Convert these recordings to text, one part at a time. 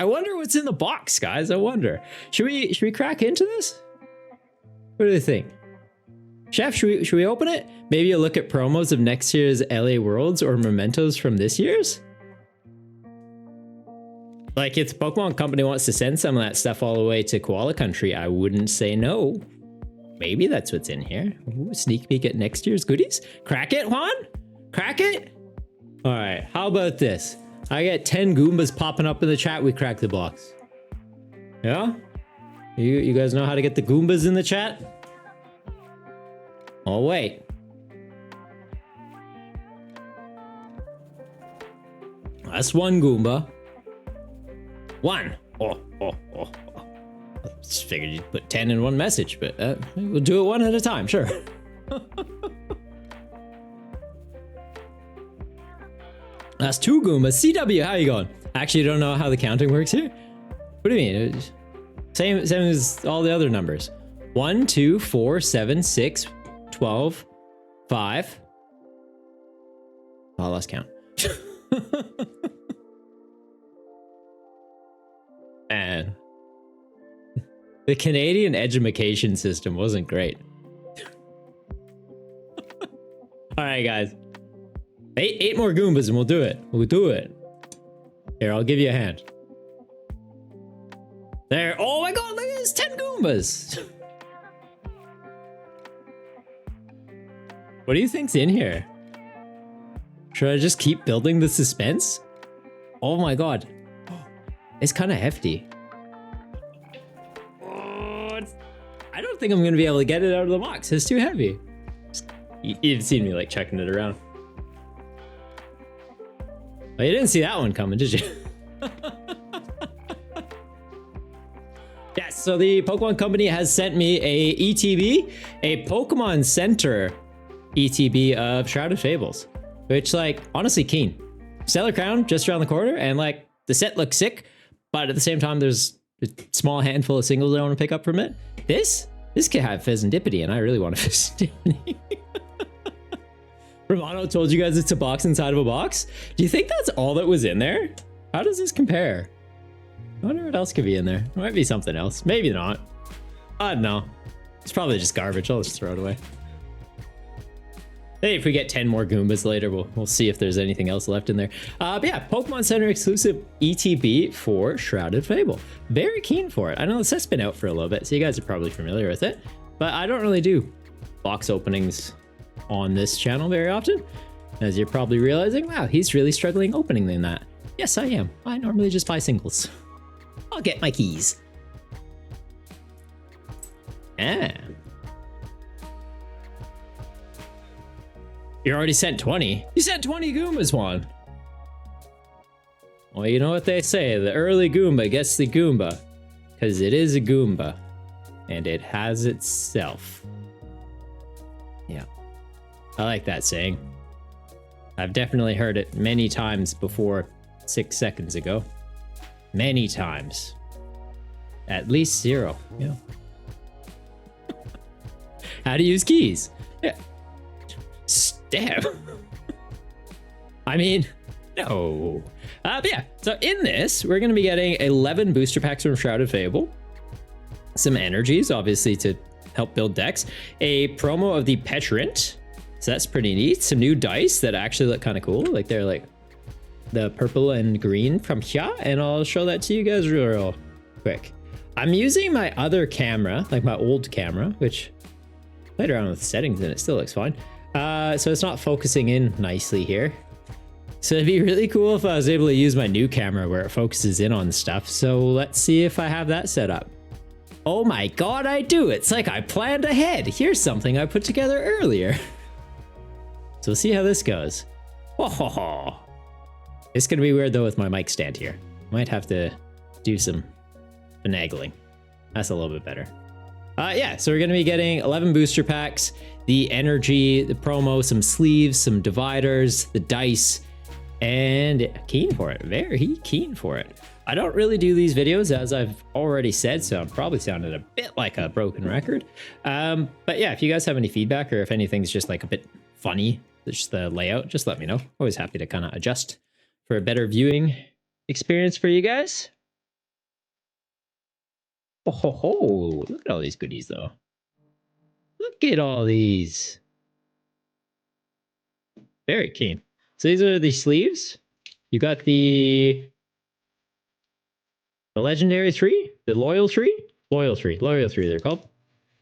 I wonder what's in the box, guys. I wonder. Should we crack into this? What do you think? Chef, should we open it? Maybe a look at promos of next year's LA Worlds or mementos from this year's? Like, if the Pokemon Company wants to send some of that stuff all the way to Koala Country, I wouldn't say no. Maybe that's what's in here. Ooh, sneak peek at next year's goodies. Crack it, Juan? Crack it? All right, how about this? I get 10 Goombas popping up in the chat, we crack the box. Yeah? You guys know how to get the Goombas in the chat? Oh, wait. That's one Goomba. One. Oh. Just figured you'd put 10 in one message, but we'll do it one at a time, sure. That's two Goombas. CW, how you going? Actually, don't know how the counting works here. What do you mean? Same as all the other numbers. 1, 2, 4, 7, 6, 12, 5. Oh, I lost count. Man. The Canadian education system wasn't great. All right, guys. Eight more Goombas and we'll do it. We'll do it. Here, I'll give you a hand. There. Oh my god, look at this. 10 Goombas. What do you think's in here? Should I just keep building the suspense? Oh my god. It's kind of hefty. I don't think I'm going to be able to get it out of the box. It's too heavy. You've seen me like checking it around. Oh, you didn't see that one coming, did you? Yes, so the Pokemon Company has sent me a ETB, a Pokemon Center ETB of Shrouded Fables, which, like, honestly keen. Stellar Crown just around the corner, and like the set looks sick, but at the same time there's a small handful of singles I want to pick up from it. This could have Pheasantipity, and I really want a Pheasantipity. Romano told you guys it's a box inside of a box. Do you think that's all that was in there? How does this compare? I wonder what else could be in there. There might be something else. Maybe not. I don't know. It's probably just garbage. I'll just throw it away. Hey, if we get 10 more Goombas later, we'll see if there's anything else left in there. But yeah, Pokemon Center exclusive ETB for Shrouded Fable. Very keen for it. I know the set's been out for a little bit, so you guys are probably familiar with it. But I don't really do box openings on this channel very often. As you're probably realizing, wow, he's really struggling opening than that. Yes, I am. I normally just buy singles. I'll get my keys. Yeah. You already sent 20. You sent 20 Goombas, Juan. Well, you know what they say. The early Goomba gets the Goomba. Because it is a Goomba. And it has itself. Yeah. I like that saying. I've definitely heard it many times before 6 seconds ago. Many times. At least 0. Yeah. How to use keys. Yeah. Damn. I mean, no. But yeah, so in this, we're going to be getting 11 booster packs from Shrouded Fable. Some energies, obviously, to help build decks. A promo of the Petrant. So that's pretty neat. Some new dice that actually look kind of cool. Like they're like the purple and green from here. And I'll show that to you guys real quick. I'm using my other camera, like my old camera, which I played around with the settings and it still looks fine. So it's not focusing in nicely here. So it'd be really cool if I was able to use my new camera where it focuses in on stuff. So let's see if I have that set up. Oh my god, I do. It's like I planned ahead. Here's something I put together earlier. So we'll see how this goes. Whoa. It's gonna be weird though with my mic stand here. Might have to do some finagling. That's a little bit better. Yeah, so we're going to be getting 11 booster packs, the energy, the promo, some sleeves, some dividers, the dice, and keen for it. Very keen for it. I don't really do these videos, as I've already said, so I'm probably sounding a bit like a broken record. But yeah, if you guys have any feedback or if anything's just like a bit funny, just the layout, just let me know. Always happy to kind of adjust for a better viewing experience for you guys. Oh, ho, ho. Look at all these goodies, though. Look at all these. Very keen. So these are the sleeves. You got the legendary tree, the loyal tree, loyal tree they're called.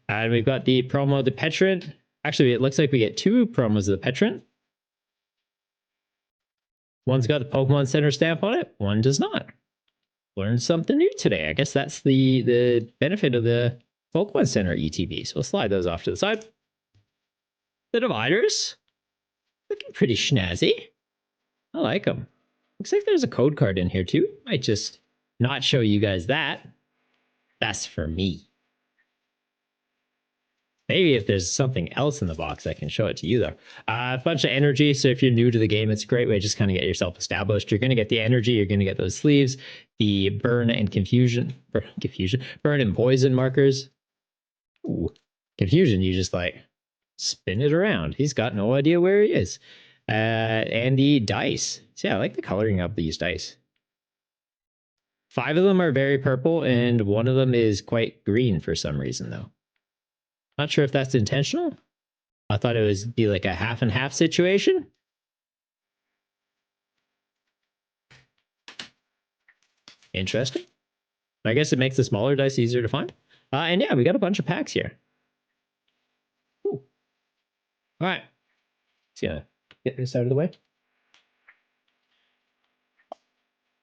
And we've got the promo, the Petrant. Actually, it looks like we get 2 promos of the Petrant. One's got the Pokemon Center stamp on it, one does not. Learned something new today. I guess that's the benefit of the Pokemon Center ETB. So we'll slide those off to the side. The dividers. Looking pretty snazzy. I like them. Looks like there's a code card in here too. Might just not show you guys that. That's for me. Maybe if there's something else in the box, I can show it to you though. A bunch of energy. So if you're new to the game, it's a great way to just kind of get yourself established. You're going to get the energy. You're going to get those sleeves, the burn and burn and poison markers. Ooh, confusion. You just like spin it around. He's got no idea where he is. And the dice. So yeah, I like the coloring of these dice. 5 of them are very purple, and 1 of them is quite green for some reason though. Not sure if that's intentional. I thought it would be like a half and half situation. Interesting. I guess it makes the smaller dice easier to find. And yeah, we got a bunch of packs here. Ooh. All right. Just gonna get this out of the way.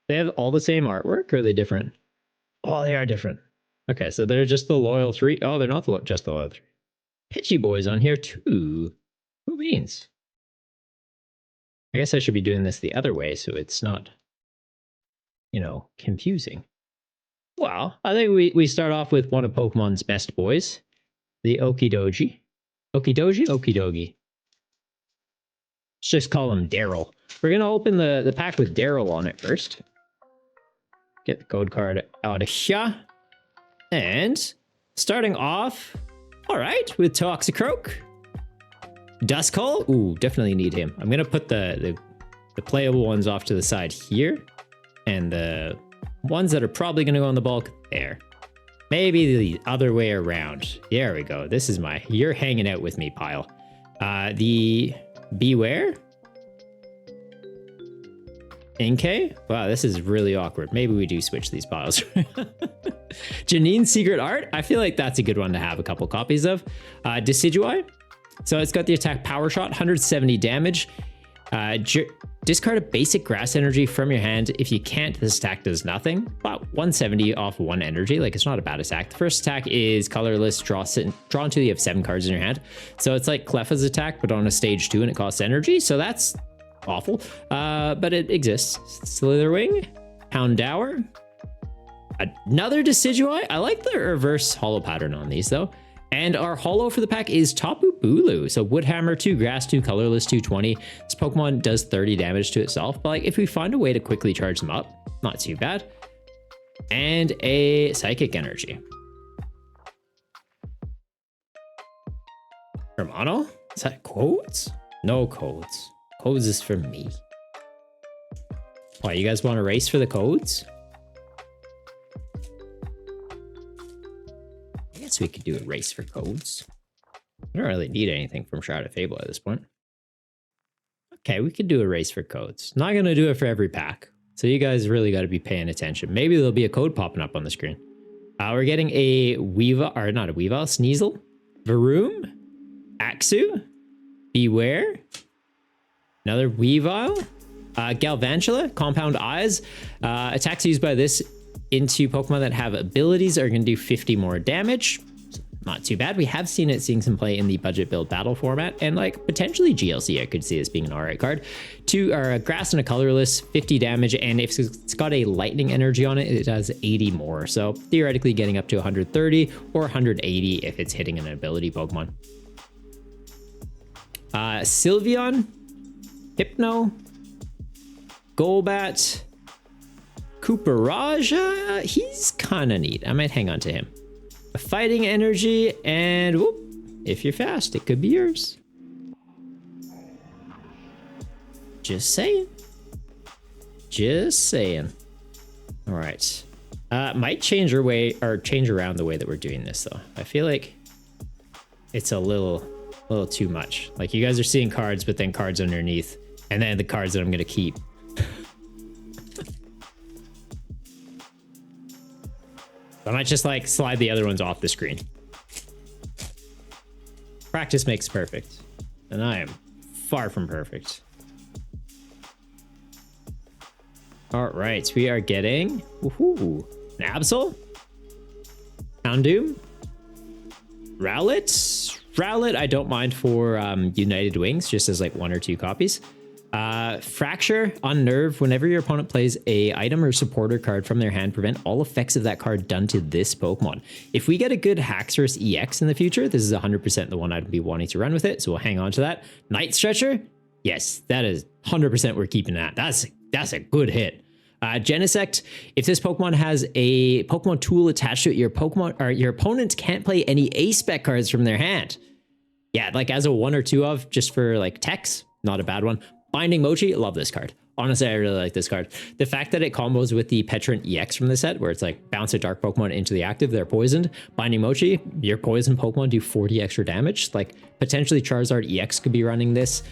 They have all the same artwork, or are they different? Oh, they are different. Okay, so they're just the loyal 3. Oh, they're not just the loyal 3. Pitchy boys on here too. Who means? I guess I should be doing this the other way so it's not, you know, confusing. Well, I think we start off with one of Pokemon's best boys, the Okidogi. Okidogi? Okidogi. Let's just call him Daryl. We're going to open the pack with Daryl on it first. Get the code card out of here. And starting off, all right, with Toxicroak. Duskull. Ooh, definitely need him. I'm going to put the playable ones off to the side here. And the ones that are probably going to go in the bulk there. Maybe the other way around. There we go. This is my you're hanging out with me pile. The Beware. Inkay? Wow, this is really awkward. Maybe we do switch these piles. Janine's Secret Art. I feel like that's a good one to have a couple copies of. Decidueye. So it's got the attack Power Shot, 170 damage. Discard a basic grass energy from your hand. If you can't, this attack does nothing. Wow, 170 off 1 energy. Like, it's not a bad attack. The first attack is colorless. Draw until you have 7 cards in your hand. So it's like Cleffa's attack, but on a stage 2, and it costs energy. So that's awful. But it exists. Slitherwing. Houndour. Another Decidueye. I like the reverse holo pattern on these, though. And our holo for the pack is Tapu Bulu. So Woodhammer, 2 grass, 2 colorless, 220. This Pokemon does 30 damage to itself, but like if we find a way to quickly charge them up, not too bad. And a Psychic Energy. Hermano? Is that codes? No codes. Codes is for me. Why, you guys want to race for the codes? I guess we could do a race for codes. I don't really need anything from Shrouded Fable at this point. Okay, we could do a race for codes. Not going to do it for every pack. So you guys really got to be paying attention. Maybe there'll be a code popping up on the screen. We're getting a Weavile, or not a Weavile, Sneasel, Varoom, Axew, Beware, another Weavile, Galvantula, Compound Eyes. Attacks used by this into Pokemon that have abilities are going to do 50 more damage. Not too bad. We have seen it seeing some play in the budget build battle format, and like potentially GLC, I could see this being an alright card. 2 are a grass and a colorless, 50 damage, and if it's got a lightning energy on it, it does 80 more. So theoretically getting up to 130 or 180 if it's hitting an ability Pokemon. Sylveon, Hypno, Golbat, Cooperage, he's kind of neat. I might hang on to him. A Fighting Energy, and whoop, if you're fast, it could be yours. Just saying. Just saying. All right. Might change our way or change around the way that we're doing this though. I feel like it's a little too much. Like you guys are seeing cards, but then cards underneath, and then the cards that I'm gonna keep. I might just like slide the other ones off the screen. Practice makes perfect, and I am far from perfect. All right, we are getting an Absol, Houndoom, Rowlet I don't mind for United Wings, just as like 1 or 2 copies. Fracture, Unnerve, whenever your opponent plays a item or supporter card from their hand, prevent all effects of that card done to this Pokemon. If we get a good Haxorus EX in the future, this is 100% the one I'd be wanting to run with it, so we'll hang on to that. Night Stretcher, yes, that is 100% we're keeping that. That's a good hit. Genesect, if this Pokemon has a Pokemon tool attached to it, your opponent can't play any A-Spec cards from their hand. Yeah, like as a 1 or 2 of, just for like techs, not a bad one. Binding Mochi, love this card. Honestly, I really like this card. The fact that it combos with the Petrant EX from the set, where it's like bounce a dark Pokemon into the active, they're poisoned. Binding Mochi, your poison Pokemon do 40 extra damage. Like potentially Charizard EX could be running this,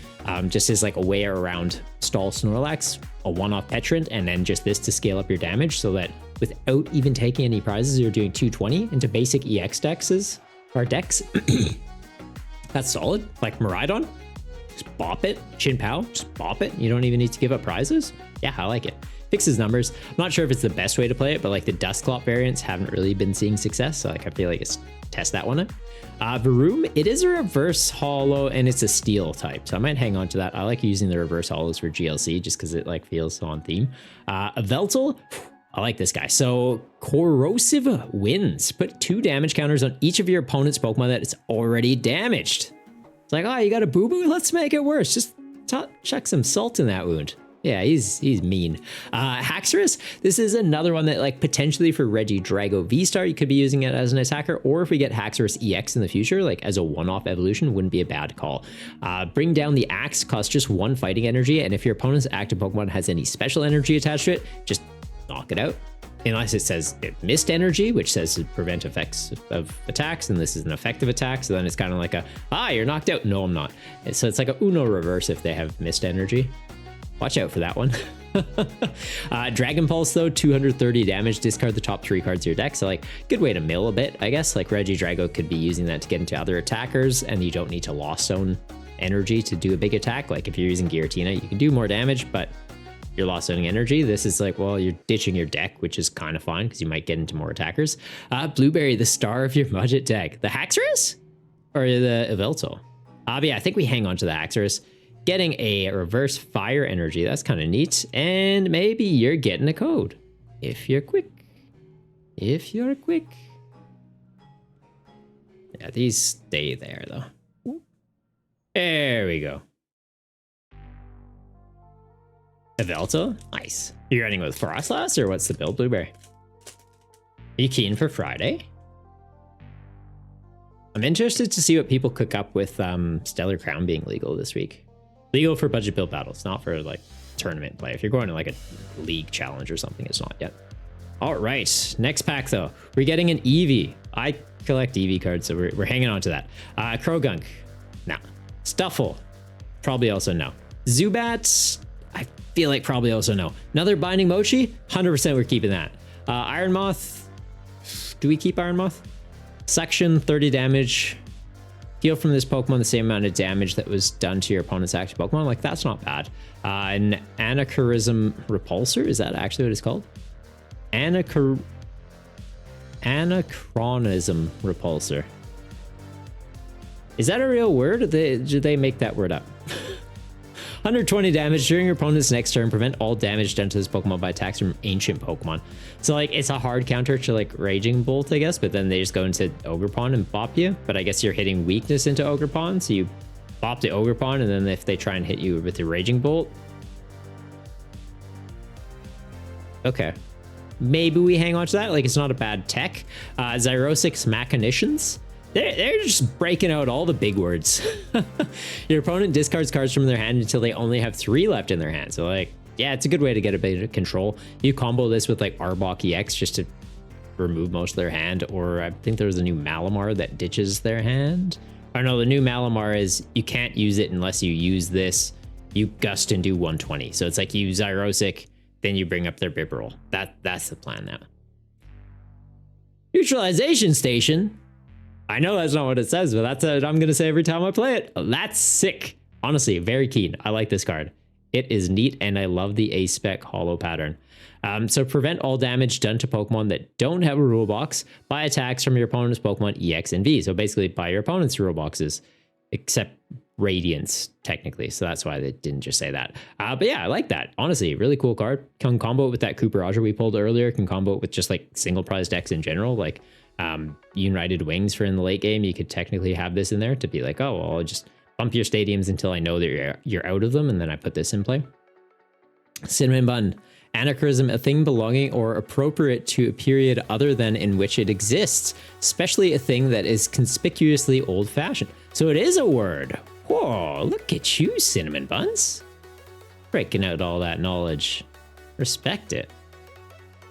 just as like a way around stall Snorlax, a one-off Petrant, and then just this to scale up your damage so that without even taking any prizes, you're doing 220 into basic EX decks. That's solid. Like Miraidon, just bop it. Chin-Pao, just bop it. You don't even need to give up prizes. Yeah, I like it. Fixes numbers. I'm not sure if it's the best way to play it, but like the Dusclops variants haven't really been seeing success, so like I feel like it's test that one. Varoom, it is a reverse holo and it's a steel type, so I might hang on to that. I like using the reverse holos for GLC just because it like feels so on theme. Veltal, I like this guy. So Corrosive Winds. Put 2 damage counters on each of your opponent's Pokemon that is already damaged. It's like, oh, you got a boo-boo? Let's make it worse. Just chuck some salt in that wound. Yeah, he's mean. Haxorus, this is another one that like potentially for Regidrago V-Star, you could be using it as an attacker, or if we get Haxorus EX in the future, like as a one-off evolution, wouldn't be a bad call. Bring down the axe, costs just 1 fighting energy, and if your opponent's active Pokemon has any special energy attached to it, just knock it out. Unless it says it missed energy, which says to prevent effects of attacks, and this is an effective attack, so then it's kind of like a, you're knocked out. No, I'm not. So it's like a Uno reverse if they have missed energy. Watch out for that one. Dragon Pulse, though, 230 damage. Discard the top 3 cards of your deck. So, like, good way to mill a bit, I guess. Like, Regidrago could be using that to get into other attackers, and you don't need to Lost Zone energy to do a big attack. Like, if you're using Giratina, you can do more damage, but you're Lost Zoning energy. This is like, well, you're ditching your deck, which is kind of fine because you might get into more attackers. Blueberry, the star of your budget deck. The Haxorus? Or the Yveltal? Yeah, I think we hang on to the Haxorus. Getting a reverse fire energy, that's kind of neat. And maybe you're getting a code. If you're quick. If you're quick. Yeah, these stay there, though. There we go. Yveltal? Nice. You're running with Frostlass, or what's the build, Blueberry? Are you keen for Friday? I'm interested to see what people cook up with Stellar Crown being legal this week. Legal for budget build battles, not for like tournament play. If you're going to like a league challenge or something, it's not yet. All right, next pack though. We're getting an Eevee. I collect Eevee cards, so we're hanging on to that. Krogunk, no. Stuffle, probably also no. Zubat, I feel like probably also no. Another Binding Mochi, 100% we're keeping that. Iron Moth, do we keep Iron Moth? Section, 30 damage. Heal from this Pokemon the same amount of damage that was done to your opponent's active Pokemon. Like, that's not bad. An Anachronism Repulsor, is that actually what it's called? Anachronism Repulsor. Is that a real word? Or did they make that word up? 120 damage during your opponent's next turn. Prevent all damage done to this Pokemon by attacks from ancient Pokemon. So like it's a hard counter to like Raging Bolt, I guess, but then they just go into Ogerpon and bop you. But I guess you're hitting weakness into Ogerpon, so you bop the Ogerpon, and then if they try and hit you with the Raging Bolt. Okay. Maybe we hang on to that. Like, it's not a bad tech. Xyrosix Machinations. They're just breaking out all the big words. Your opponent discards cards from their hand until they only have 3 left in their hand. So like, yeah, it's a good way to get a bit of control. You combo this with like Arbok EX just to remove most of their hand, or I think there's a new Malamar that ditches their hand. Or no, the new Malamar is you can't use it unless you use this. You gust and do 120. So it's like you Xyrosic, then you bring up their Bibarel. That's the plan now. Neutralization Station. I know that's not what it says, but that's what I'm going to say every time I play it. That's sick. Honestly, very keen. I like this card. It is neat, and I love the A-Spec holo pattern. So prevent all damage done to Pokemon that don't have a rule box by attacks from your opponent's Pokemon EX and V. So basically by your opponent's rule boxes, except Radiance, technically. So that's why they didn't just say that. But yeah, I like that. Honestly, really cool card. Can combo it with that Cooper we pulled earlier. Can combo it with just like single prize decks in general. Like United Wings for in the late game. You could technically have this in there to be like, oh, well, I'll just bump your stadiums until I know that you're out of them. And then I put this in play. Cinnamon Bun. Anachronism, a thing belonging or appropriate to a period other than in which it exists, especially a thing that is conspicuously old-fashioned. So it is a word. Whoa, look at you, Cinnamon Buns. Breaking out all that knowledge. Respect it.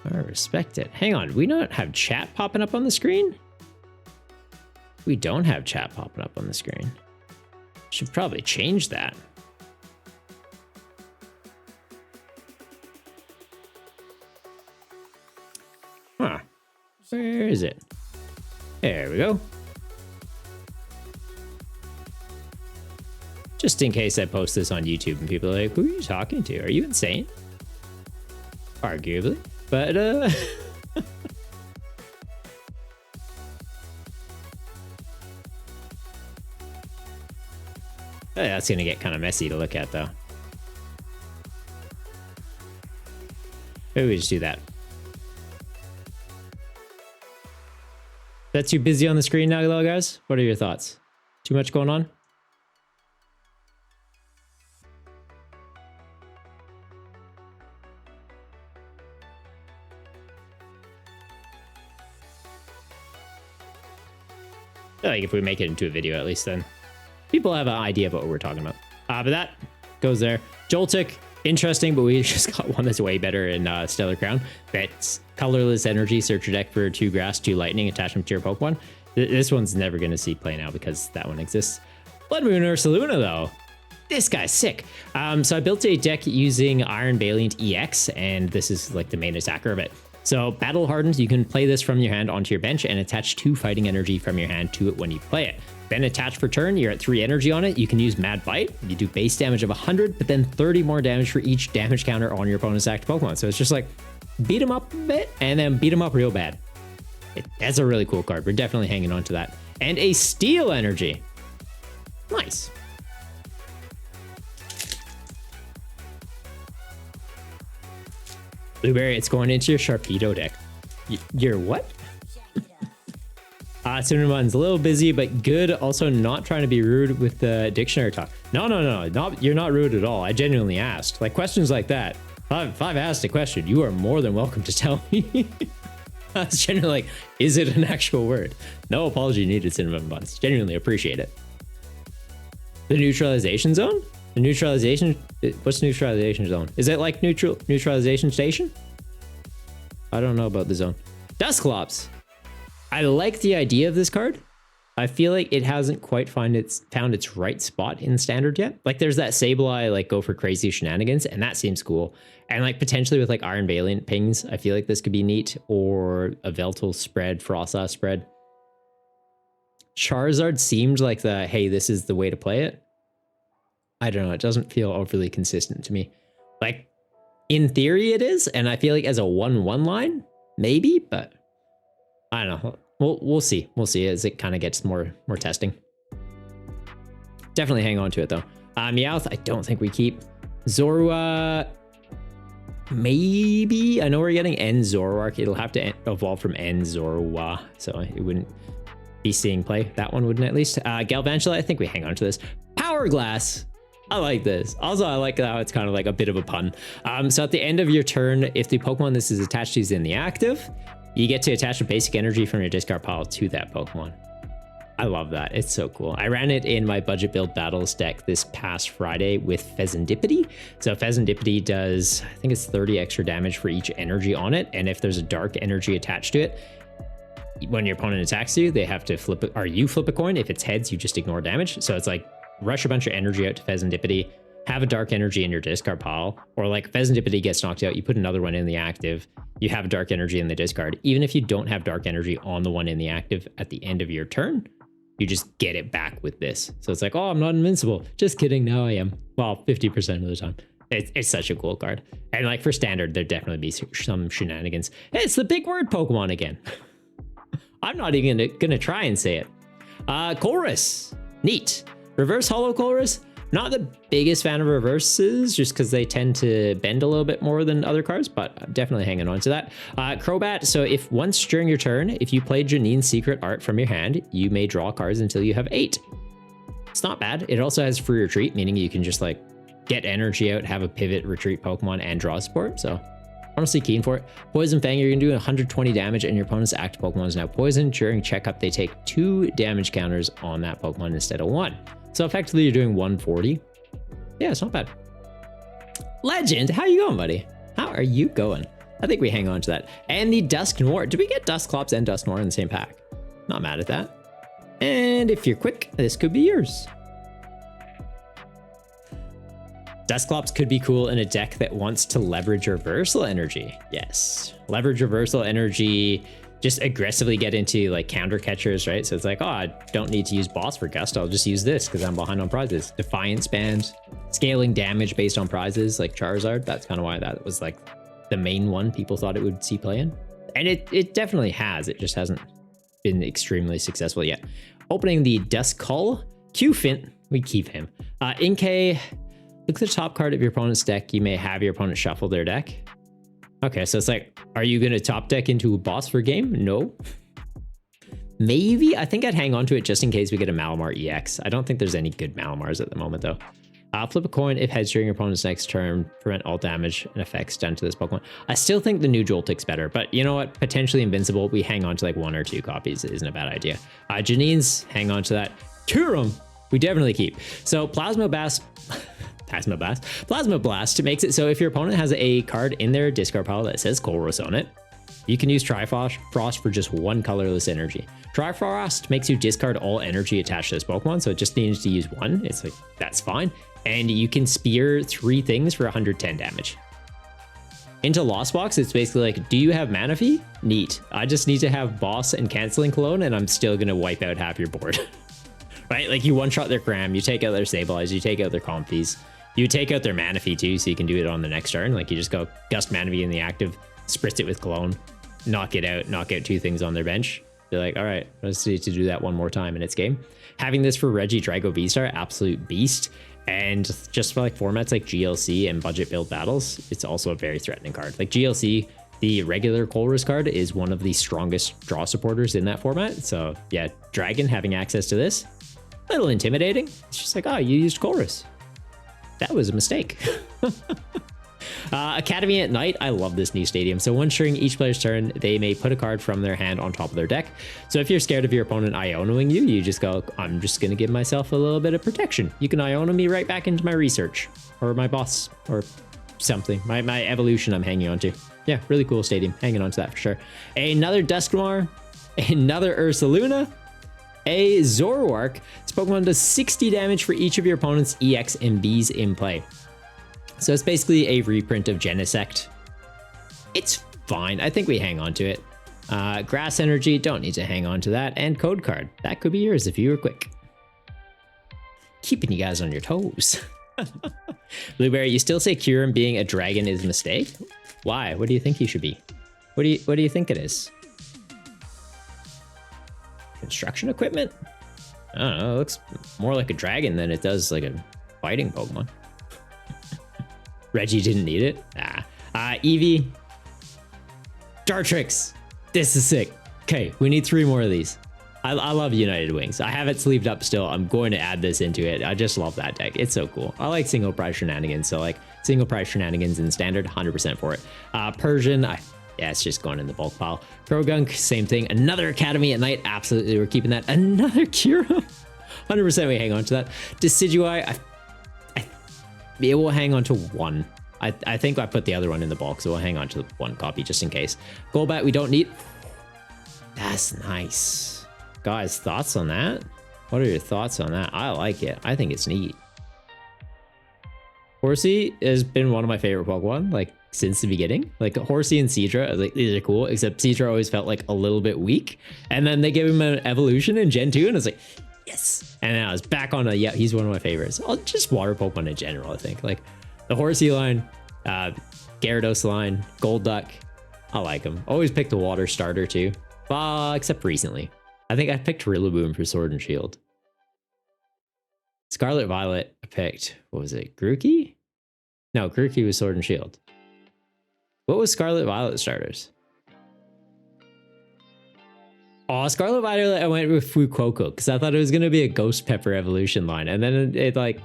I respect it. Hang on, we don't have chat popping up on the screen? We don't have chat popping up on the screen. Should probably change that. Huh. Where is it? There we go. Just in case I post this on YouTube and people are like, who are you talking to? Are you insane? Arguably. But, that's gonna get kind of messy to look at, though. Maybe we just do that. That's too busy on the screen now, though, guys? What are your thoughts? Too much going on? I feel like if we make it into a video, at least then people have an idea of what we're talking about. But that goes there. Joltik, interesting, but we just got one that's way better in Stellar Crown. That's colorless energy. Search your deck for 2 grass, 2 lightning, attachment to your Pokemon. This one's never going to see play now because that one exists. Blood Moon Ursaluna, though. This guy's sick. So I built a deck using Iron Valiant EX, and this is like the main attacker of it. So Battle Hardened, you can play this from your hand onto your bench and attach 2 fighting energy from your hand to it when you play it. Then attach for turn, you're at 3 energy on it. You can use Mad Bite. You do base damage of 100, but then 30 more damage for each damage counter on your opponent's active Pokemon. So it's just like beat him up a bit and then beat him up real bad. That's a really cool card. We're definitely hanging on to that. And a Steel Energy. Nice. Blueberry, it's going into your Sharpedo deck. Your what? Cinnamon Bun's a little busy, but good. Also, not trying to be rude with the dictionary talk. No. You're not rude at all. I genuinely asked. Like, questions like that. If I've asked a question, you are more than welcome to tell me. I was genuinely like, is it an actual word? No apology needed, Cinnamon Buns. Genuinely appreciate it. The neutralization zone? The neutralization... What's neutralization zone? Is it like neutralization station? I don't know about the zone. Dusclops. I like the idea of this card. I feel like it hasn't quite found its right spot in Standard yet. Like there's that Sableye like go for crazy shenanigans, and that seems cool. And like potentially with like Iron Valiant pings, I feel like this could be neat. Or a Veltal spread, Froslass spread. Charizard seemed like the, hey, this is the way to play it. I don't know, it doesn't feel overly consistent to me. Like, in theory it is, and I feel like as a 1-1 line, maybe, but I don't know. We'll see. We'll see as it kind of gets more testing. Definitely hang on to it, though. Meowth, I don't think we keep. Zorua, maybe. I know we're getting N Zoroark. It'll have to evolve from N Zorua, so it wouldn't be seeing play. That one wouldn't, at least. Galvantula, I think we hang on to this. Power Glass. I like this. Also, I like how it's kind of like a bit of a pun. So at the end of your turn, if the Pokemon this is attached to is in the active, you get to attach a basic energy from your discard pile to that Pokemon. I love that. It's so cool. I ran it in my budget build battles deck this past Friday with Pheasantipity. So Pheasantipity does, I think it's 30 extra damage for each energy on it. And if there's a dark energy attached to it, when your opponent attacks you, they have to flip it, or you flip a coin. If it's heads, you just ignore damage. So it's like rush a bunch of energy out to Pheasantipity, have a dark energy in your discard pile, or like Pheasantipity gets knocked out, you put another one in the active, you have dark energy in the discard. Even if you don't have dark energy on the one in the active at the end of your turn, you just get it back with this. So it's like, oh, I'm not invincible. Just kidding, now I am. Well, 50% of the time. It's such a cool card. And like for standard, there'd definitely be some shenanigans. Hey, it's the big word Pokemon again. I'm not even gonna try and say it. Colress, neat. Reverse Holo Colress, not the biggest fan of reverses just because they tend to bend a little bit more than other cards, but I'm definitely hanging on to that. Crobat, so if once during your turn, if you play Janine's Secret Art from your hand, you may draw cards until you have 8. It's not bad. It also has free retreat, meaning you can just like get energy out, have a pivot, retreat Pokemon, and draw support. So honestly keen for it. Poison Fang, you're gonna do 120 damage and your opponent's active Pokemon is now poisoned. During checkup, they take 2 damage counters on that Pokemon instead of 1. So effectively you're doing 140. Yeah, it's not bad. Legend, how you going, buddy? How are you going? I think we hang on to that. And the Dusknoir. Did we get Dusclops and Dusknoir in the same pack? Not mad at that. And if you're quick, this could be yours. Dusclops could be cool in a deck that wants to leverage reversal energy. Yes. Leverage reversal energy, just aggressively get into like counter catchers, right? So it's like, oh, I don't need to use Boss for Gust. I'll just use this because I'm behind on prizes. Defiance Band, scaling damage based on prizes like Charizard. That's kind of why that was like the main one people thought it would see play in. And it definitely has. It just hasn't been extremely successful yet. Opening the Duskull, Q-Fint, we keep him. Inkay, look at the top card of your opponent's deck. You may have your opponent shuffle their deck. Okay, so it's like, are you going to top deck into a boss for game? No. Maybe. I think I'd hang on to it just in case we get a Malamar EX. I don't think there's any good Malamars at the moment, though. Flip a coin if heads during your opponent's next turn. Prevent all damage and effects done to this Pokemon. I still think the new Joltik's better, but you know what? Potentially invincible. We hang on to like 1 or 2 copies. It isn't a bad idea. Janine's, hang on to that. Kyurem, we definitely keep. So Plasma Blast makes it so if your opponent has a card in their discard pile that says Colress on it, you can use Trifrost for just 1 colorless energy. Trifrost makes you discard all energy attached to this Pokemon, so it just needs to use 1. It's like, that's fine. And you can spear 3 things for 110 damage. Into Lost Box, it's basically like, do you have Manaphy? Neat. I just need to have Boss and Canceling Cologne, and I'm still going to wipe out half your board. Right? Like, you one-shot their Cram, you take out their Sableye, you take out their Comfeys. You take out their Manaphy too, so you can do it on the next turn. Like you just go Gust Manaphy in the active, spritz it with Cologne, knock it out, knock out 2 things on their bench. They're like, all right, let's need to do that 1 more time in its game. Having this for Regidrago V-Star, absolute beast. And just for like formats like GLC and budget build battles, it's also a very threatening card. Like GLC, the regular Colress card is one of the strongest draw supporters in that format. So yeah, Dragon having access to this, a little intimidating. It's just like, oh, you used Colress. That was a mistake. Academy at Night. I love this new stadium. So once during each player's turn, they may put a card from their hand on top of their deck. So if you're scared of your opponent Ionoing you, you just go, I'm just going to give myself a little bit of protection. You can Iono me right back into my research or my boss or something. My evolution I'm hanging on to. Yeah, really cool stadium. Hanging on to that for sure. Another Dusknoir. Another Ursaluna. A Zoroark. This Pokemon does 60 damage for each of your opponent's EX and Bs in play. So it's basically a reprint of Genesect. It's fine. I think we hang on to it. Grass Energy, don't need to hang on to that. And Code Card. That could be yours if you were quick. Keeping you guys on your toes. Blueberry, you still say Kyurem being a dragon is a mistake? Why? What do you think he should be? What do you think it is? Construction equipment? I don't know, it looks more like a dragon than it does like a fighting Pokemon. Reggie didn't need it. Eevee. Dartrix. This is sick. Okay, we need 3 more of these. I love United Wings. I have it sleeved up still. I'm going to add this into it. I just love that deck. It's so cool. I like single prize shenanigans. So like single prize shenanigans in standard, 100% for it. Persian, I Yeah, it's just going in the bulk pile. Krogunk, same thing. Another Academy at Night. Absolutely, we're keeping that. Another Kira. 100% we hang on to that. Decidueye, it will hang on to one. I think I put the other one in the bulk, so we'll hang on to the one copy just in case. Golbat, we don't need. That's nice. Guys, thoughts on that? What are your thoughts on that? I like it. I think it's neat. Horsey has been one of my favorite Pokemon, like, since the beginning. Like, Horsey and Seadra, I was like, these are cool, except Seadra always felt like a little bit weak. And then they gave him an evolution in Gen 2, and I was like, yes! And then I was back on a, yeah, he's one of my favorites. Just water Pokemon in general, I think. Like, the Horsey line, Gyarados line, Golduck, I like them. Always pick the water starter, too. Except recently. I think I picked Rillaboom for Sword and Shield. Scarlet Violet, I picked, what was it, Grookey? No, Grookey was Sword and Shield. What was Scarlet Violet starters? Oh, Scarlet Violet, I went with Fuecoco because I thought it was going to be a Ghost Pepper evolution line. And then it like,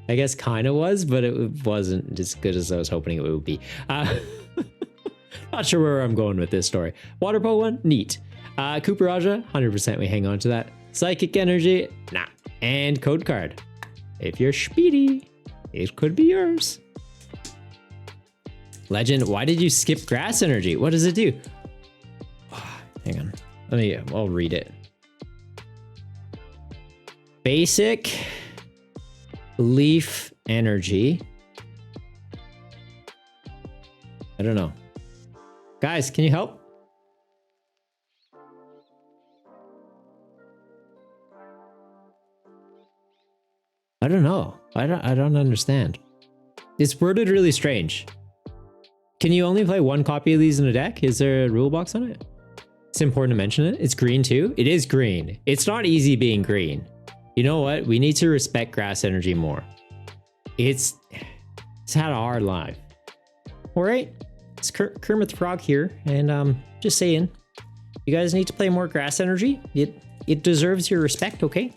I guess kind of was, but it wasn't as good as I was hoping it would be. Not sure where I'm going with this story. Water Pokemon, neat. Cooperajah, 100% we hang on to that. Psychic Energy, nah. And Code Card. If you're speedy, it could be yours. Legend, why did you skip Grass Energy? What does it do? Hang on. I'll read it. Basic Leaf Energy. I don't know. Guys, can you help? I don't know. I don't understand. It's worded really strange. Can you only play one copy of these in a deck? Is there a rule box on it? It's important to mention it. It's green too. It is green. It's not easy being green. You know what? We need to respect Grass Energy more. It's had a hard life. All right. It's Kermit the Frog here. And just saying, you guys need to play more Grass Energy. It deserves your respect, okay?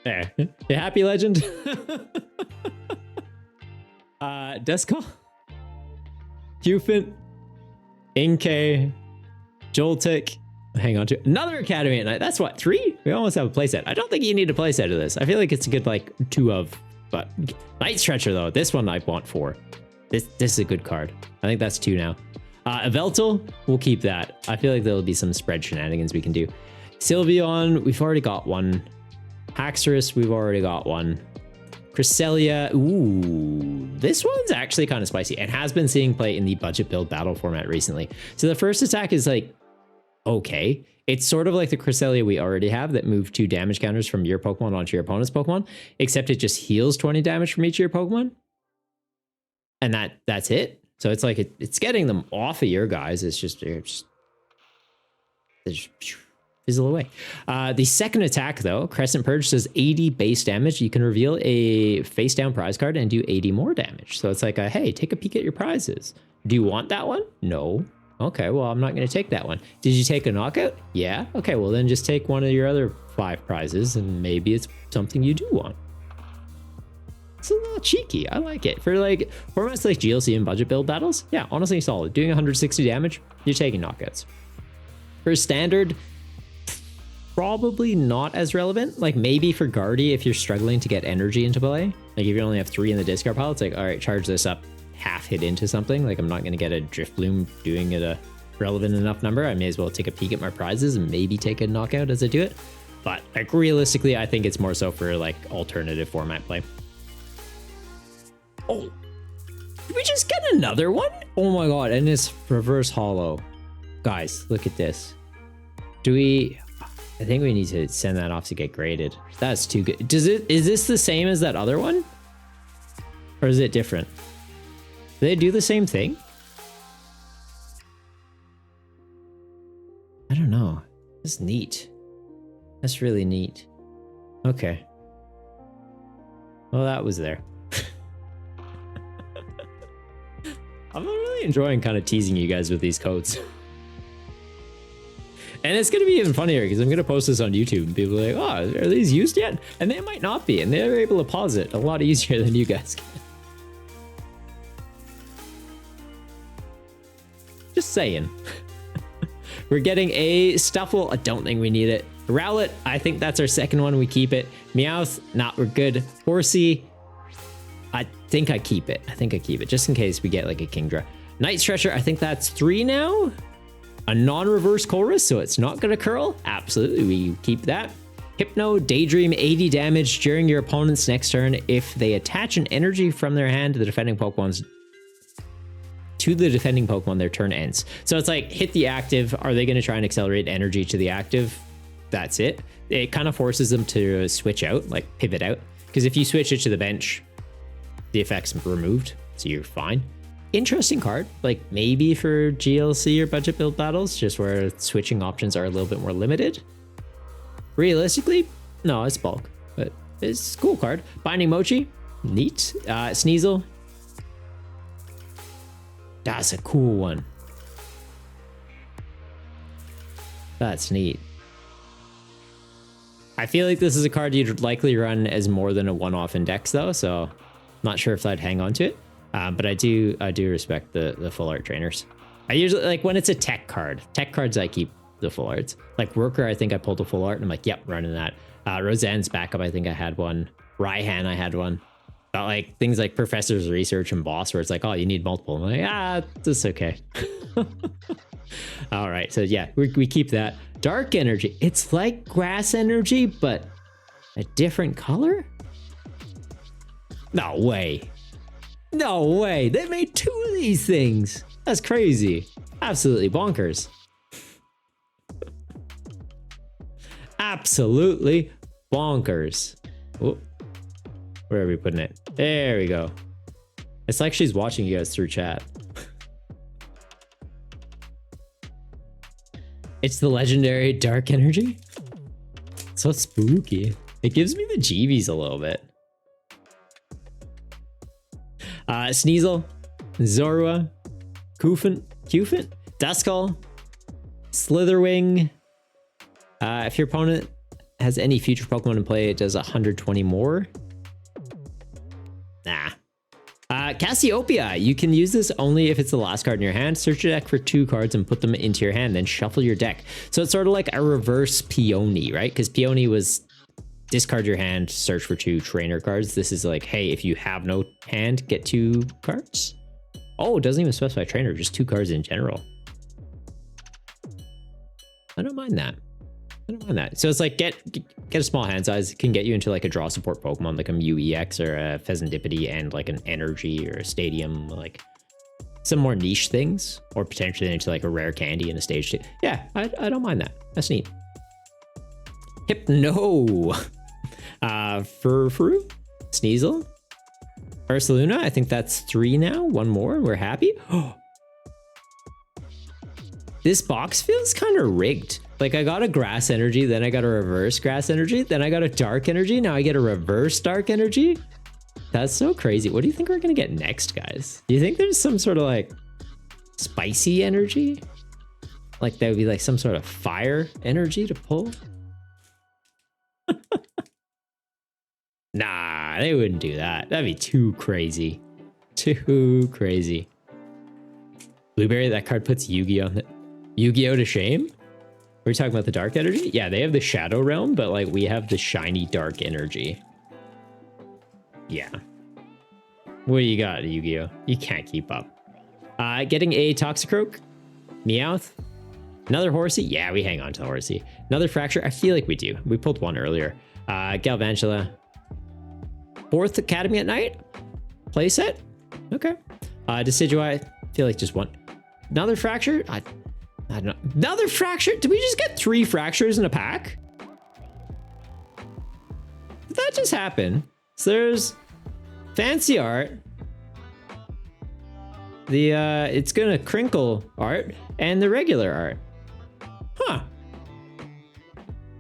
There. You happy, Legend? Duskull, Cufant, Inkay, Joltik. Hang on to another Academy at Night. That's what, 3? We almost have a playset. I don't think you need a playset of this. I feel like it's a good, like, 2 of. But Night Stretcher, though, this one I want 4. This is a good card. I think that's 2 now. Yveltal, we'll keep that. I feel like there'll be some spread shenanigans we can do. Sylveon, we've already got one. Haxorus, we've already got one. Cresselia, ooh, this one's actually kind of spicy and has been seeing play in the budget build battle format recently. So the first attack is like, okay. It's sort of like the Cresselia we already have that move 2 damage counters from your Pokemon onto your opponent's Pokemon, except it just heals 20 damage from each of your Pokemon. And that's it. So it's like, it's getting them off of your guys. It's just fizzle away. The second attack, though, Crescent Purge does 80 base damage. You can reveal a face down prize card and do 80 more damage. So it's like, hey, take a peek at your prizes. Do you want that one? No. Okay, well, I'm not going to take that one. Did you take a knockout? Yeah. Okay, well, then just take one of your other 5 prizes and maybe it's something you do want. It's a little cheeky. I like it. For like formats like GLC and budget build battles, yeah, honestly solid. Doing 160 damage, you're taking knockouts. For standard, probably not as relevant. Like maybe for Guardy if you're struggling to get energy into play. Like if you only have 3 in the discard pile, it's like, all right, charge this up, half hit into something. Like I'm not going to get a Drifloon doing it a relevant enough number. I may as well take a peek at my prizes and maybe take a knockout as I do it. But like realistically, I think it's more so for like alternative format play. Oh, did we just get another one? Oh my god, and it's reverse hollow. Guys, look at this. I think we need to send that off to get graded. That's too good. Is this the same as that other one? Or is it different? Do they do the same thing? I don't know. That's neat. That's really neat. Okay. Well, that was there. I'm really enjoying kind of teasing you guys with these codes. And it's going to be even funnier because I'm going to post this on YouTube and people are like, oh, are these used yet? And they might not be. And they're able to pause it a lot easier than you guys can. Just saying. We're getting a Stuffle. I don't think we need it. Rowlet, I think that's our second one. We keep it. Meowth, not, we're good. Horsey, I think I keep it. I think I keep it just in case we get like a Kingdra. Night Stretcher, I think that's 3 now. A non-reverse Colress, so it's not going to curl. Absolutely, we keep that. Hypno, Daydream, 80 damage during your opponent's next turn if they attach an energy from their hand to the defending Pokemon's their turn ends. So it's like, hit the active. Are they going to try and accelerate energy to the active? That's it. It kind of forces them to switch out, like pivot out. Because if you switch it to the bench, the effect's removed, so you're fine. Interesting card, like maybe for GLC or budget build battles, just where switching options are a little bit more limited. Realistically, no, it's bulk, but it's a cool card. Binding Mochi, neat. Sneasel, that's a cool one. That's neat. I feel like this is a card you'd likely run as more than a one-off index though, so not sure if I'd hang on to it. But I do respect the full art trainers. I usually, like when it's a tech cards, I keep the full arts. Like Worker, I think I pulled a full art and I'm like, yep, running that. Roseanne's backup, I think I had one. Raihan, I had one. But like things like Professor's Research and Boss, where it's like, oh, you need multiple. I'm like, that's okay. All right, so yeah, we keep that. Dark Energy, it's like Grass Energy, but a different color? No way. No way. They made 2 of these things. That's crazy. Absolutely bonkers. Absolutely bonkers. Whoop. Where are we putting it? There we go. It's like she's watching you guys through chat. It's the legendary Dark Energy. So spooky. It gives me the jeebies a little bit. Sneasel, Zorua, Cufant, Duskull, Slitherwing. If your opponent has any future Pokemon in play, it does 120 more. Nah. Cassiopeia, you can use this only if it's the last card in your hand. Search your deck for 2 cards and put them into your hand, then shuffle your deck. So it's sort of like a reverse Peony, right? Because Peony was discard your hand, search for 2 trainer cards. This is like, hey, if you have no hand, get 2 cards. Oh, it doesn't even specify trainer, just 2 cards in general. I don't mind that. I don't mind that. So it's like, get a small hand size, can get you into like a draw support Pokemon, like a Mew EX or a Pheasantipity, and like an Energy or a Stadium, like some more niche things, or potentially into like a rare candy in a stage 2. Yeah, I don't mind that. That's neat. Hypno. Furfru, Sneasel, Ursaluna, I think that's 3 now. 1 more, we're happy. This box feels kind of rigged. Like I got a Grass Energy, then I got a reverse Grass Energy, then I got a Dark Energy, now I get a reverse Dark Energy. That's so crazy. What do you think we're gonna get next, guys? Do you think there's some sort of like spicy energy? Like that would be like some sort of fire energy to pull? Nah, they wouldn't do that. That'd be too crazy. Too crazy. Blueberry, that card puts Yu-Gi-Oh! Yu-Gi-Oh! To shame? We're talking about the Dark Energy? Yeah, they have the Shadow Realm, but like we have the shiny Dark Energy. Yeah. What do you got, Yu-Gi-Oh? You can't keep up. Getting a Toxicroak, Meowth, another Horsey. Yeah, we hang on to Horsey. Another Fracture. I feel like we do. We pulled one earlier. Galvantula. 4th Academy at Night. Playset. Okay. Decidueye. I feel like just one. Another Fracture. I don't know. Another Fracture. Did we just get 3 Fractures in a pack? Did that just happen? So there's Fancy Art. The it's gonna crinkle art and the regular art. Huh.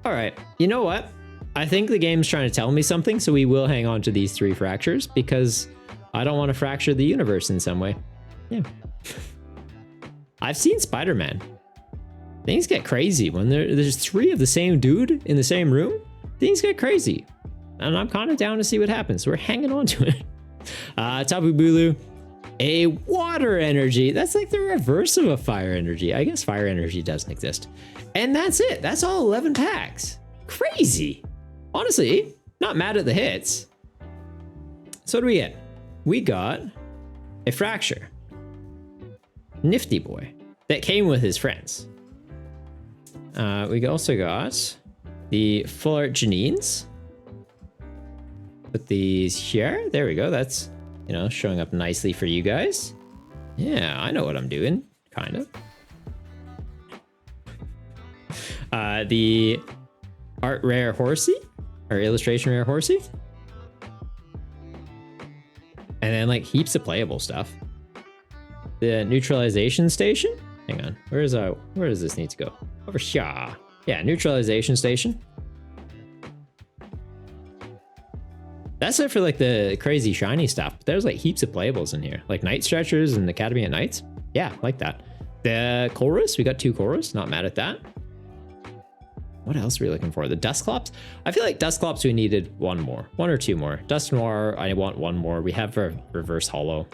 All right. You know what? I think the game's trying to tell me something, so we will hang on to these 3 fractures because I don't want to fracture the universe in some way. Yeah. I've seen Spider-Man. Things get crazy when there's 3 of the same dude in the same room. Things get crazy. And I'm kind of down to see what happens. We're hanging on to it. Tapu Bulu, a water energy. That's like the reverse of a fire energy. I guess fire energy doesn't exist. And that's it. That's all 11 packs. Crazy. Honestly, not mad at the hits. So what do we get? We got a Fracture. Nifty boy. That came with his friends. We also got the Full Art Janines. Put these here. There we go. That's, you know, showing up nicely for you guys. Yeah, I know what I'm doing. Kind of. The Art Rare Horsey. Or Illustration Rare Horsey. And then like heaps of playable stuff. The Neutralization Station. Hang on. Where does this need to go? Over here. Yeah, Neutralization Station. That's it for like the crazy shiny stuff. There's like heaps of playables in here. Like Night Stretchers and Academy of Knights. Yeah, like that. The Chorus. We got 2 Chorus. Not mad at that. What else are we looking for? The Dusclops? I feel like Dusclops we needed 1 more. 1 or 2 more. Dust Noir, I want 1 more. We have a Reverse Hollow.